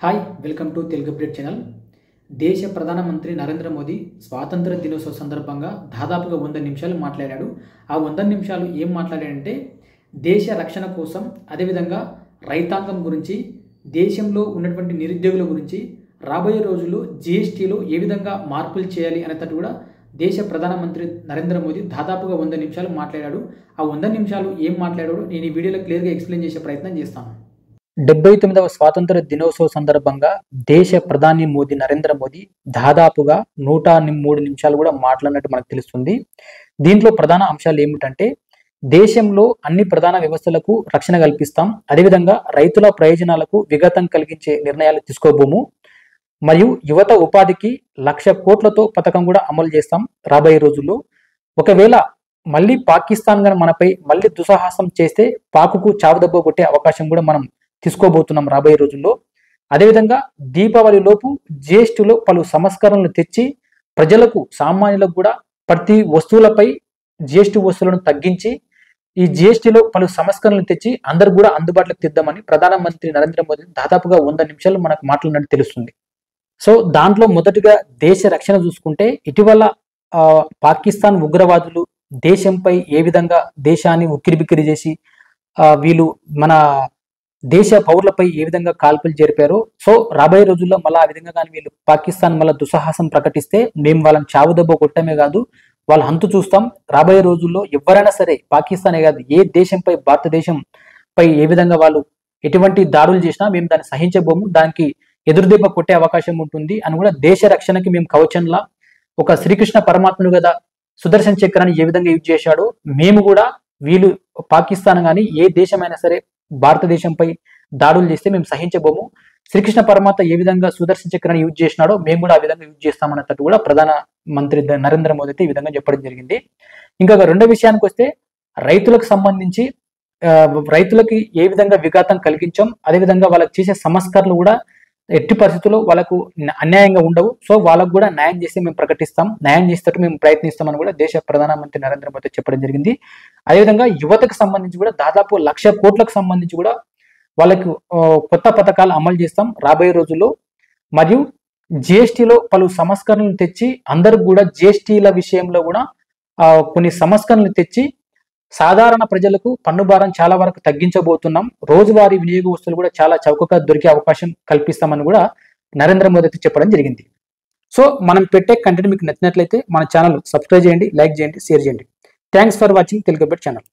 Hi welcome to Telugu update channel. దేశ ప్రధానమంత్రి నరేంద్ర మోదీ స్వాతంత్ర దినోత్సవ సందర్భంగా దాదాపుగా 100 నిమిషాలు మాట్లాడాడు. ఆ 100 నిమిషాలు ఏం మాట్లాడాడంటే దేశ రక్షణ కోసం, అదేవిధంగా రైతాంగం గురించి, దేశంలో ఉన్నటువంటి నిరుద్యోగుల గురించి, రాబోయే రోజుల్లో జీఎస్టీలో ఏ విధంగా మార్పులు చేయాలి అనేటట్టు కూడా దేశ ప్రధానమంత్రి నరేంద్ర మోదీ దాదాపుగా 100 నిమిషాలు మాట్లాడాడు. ఆ 100 నిమిషాలు ఏం మాట్లాడాడో నేను ఈ వీడియోలో క్లియర్గా ఎక్స్ప్లెయిన్ చేసే ప్రయత్నం చేస్తాను. 79వ స్వాతంత్ర దినోత్సవ సందర్భంగా దేశ ప్రధాని నరేంద్ర మోదీ దాదాపుగా 103 నిమిషాలు కూడా మాట్లాడినట్టు మనకు తెలుస్తుంది. దీంట్లో ప్రధాన అంశాలు ఏమిటంటే దేశంలో అన్ని ప్రధాన వ్యవస్థలకు రక్షణ కల్పిస్తాం, అదేవిధంగా రైతుల ప్రయోజనాలకు విఘాతం కలిగించే నిర్ణయాలు తీసుకోబోము, మరియు యువత ఉపాధికి 1,00,000 కోట్లతో పథకం కూడా అమలు చేస్తాం రాబోయే రోజుల్లో. ఒకవేళ మళ్ళీ పాకిస్తాన్ గాని మనపై మళ్ళీ దుస్సాహసం చేస్తే పాకుకు చావుదెబ్బ కొట్టే అవకాశం కూడా మనం తీసుకోబోతున్నాం రాబోయే రోజుల్లో. అదేవిధంగా దీపావళి లోపు జీఎస్టీలో పలు సంస్కరణలు తెచ్చి ప్రజలకు, సామాన్యులకు కూడా ప్రతి వస్తువులపై జీఎస్టీ వస్తువులను తగ్గించి ఈ జీఎస్టీలో పలు సంస్కరణలు తెచ్చి అందరు కూడా అందుబాటులోకి తెద్దామని ప్రధానమంత్రి నరేంద్ర మోదీ దాదాపుగా 100 నిమిషాలు మనకు మాట్లాడినట్టు తెలుస్తుంది. సో దాంట్లో మొదటిగా దేశ రక్షణ చూసుకుంటే ఇటీవల పాకిస్తాన్ ఉగ్రవాదులు దేశంపై ఏ విధంగా దేశాన్ని ఉక్కిరిబిక్కిరి చేసి వీళ్ళు మన దేశ పౌరులపై ఏ విధంగా కాల్పులు జరిపారో, సో రాబోయే రోజుల్లో మళ్ళీ ఆ విధంగా కానీ వీళ్ళు పాకిస్తాన్ మళ్ళీ దుస్సాహసం ప్రకటిస్తే మేము వాళ్ళని చావుదెబ్బ కొట్టమే కాదు, వాళ్ళ హంతు చూస్తాం. రాబోయే రోజుల్లో ఎవరైనా సరే, పాకిస్తానే కాదు ఏ దేశంపై, భారతదేశంపై ఏ విధంగా వాళ్ళు ఎటువంటి దాడులు చేసినా మేము దాన్ని సహించబోము, దానికి ఎదురుదెబ్బ కొట్టే అవకాశం ఉంటుంది అని కూడా దేశ రక్షణకి మేము కవచంలా ఒక శ్రీకృష్ణ పరమాత్ముడు కదా సుదర్శన్ చక్రాన్ని ఏ విధంగా యూజ్ చేశాడో మేము కూడా వీళ్ళు పాకిస్తాన్ కానీ ఏ దేశమైనా సరే భారతదేశంపై దాడులు చేస్తే మేము సహించబోము, శ్రీకృష్ణ పరమాత్మ ఏ విధంగా సుదర్శన్ చక్రాన్ని యూజ్ చేసినాడో మేము కూడా ఆ విధంగా యూజ్ చేస్తామన్నట్టు కూడా ప్రధాన మంత్రి నరేంద్ర మోదీ అయితే ఈ విధంగా చెప్పడం జరిగింది. ఇంకా రెండో విషయానికి వస్తే రైతులకు సంబంధించి రైతులకి ఏ విధంగా విఘాతం కలిగించాం, అదేవిధంగా వాళ్ళకి చేసే సంస్కరణలు కూడా ఎట్టి పరిస్థితుల్లో వాళ్ళకు అన్యాయంగా ఉండవు, సో వాళ్ళకు కూడా న్యాయం చేసి మేము ప్రకటిస్తాం, న్యాయం చేసేటట్టు మేము ప్రయత్నిస్తామని కూడా దేశ ప్రధానమంత్రి నరేంద్ర మోదీ చెప్పడం జరిగింది. అదేవిధంగా యువతకు సంబంధించి కూడా దాదాపు 1,00,000 కోట్లకు సంబంధించి కూడా వాళ్ళకు కొత్త పథకాలు అమలు చేస్తాం రాబోయే రోజుల్లో, మరియు జిఎస్టీలో పలు సంస్కరణలు తెచ్చి అందరికి కూడా జిఎస్టీల విషయంలో కూడా కొన్ని సంస్కరణలు తెచ్చి సాధారణ ప్రజలకు పన్ను భారం చాలా వరకు తగ్గించబోతున్నాం, రోజువారీ వినియోగ వస్తువులు కూడా చాలా చౌకగా దొరికే అవకాశం కల్పిస్తామని కూడా నరేంద్ర మోదీ చెప్పడం జరిగింది. సో మనం పెట్టే కంటెంట్ మీకు నచ్చినట్లయితే మన ఛానల్ సబ్స్క్రైబ్ చేయండి, లైక్ చేయండి, షేర్ చేయండి. Thanks for watching Telugu update channel.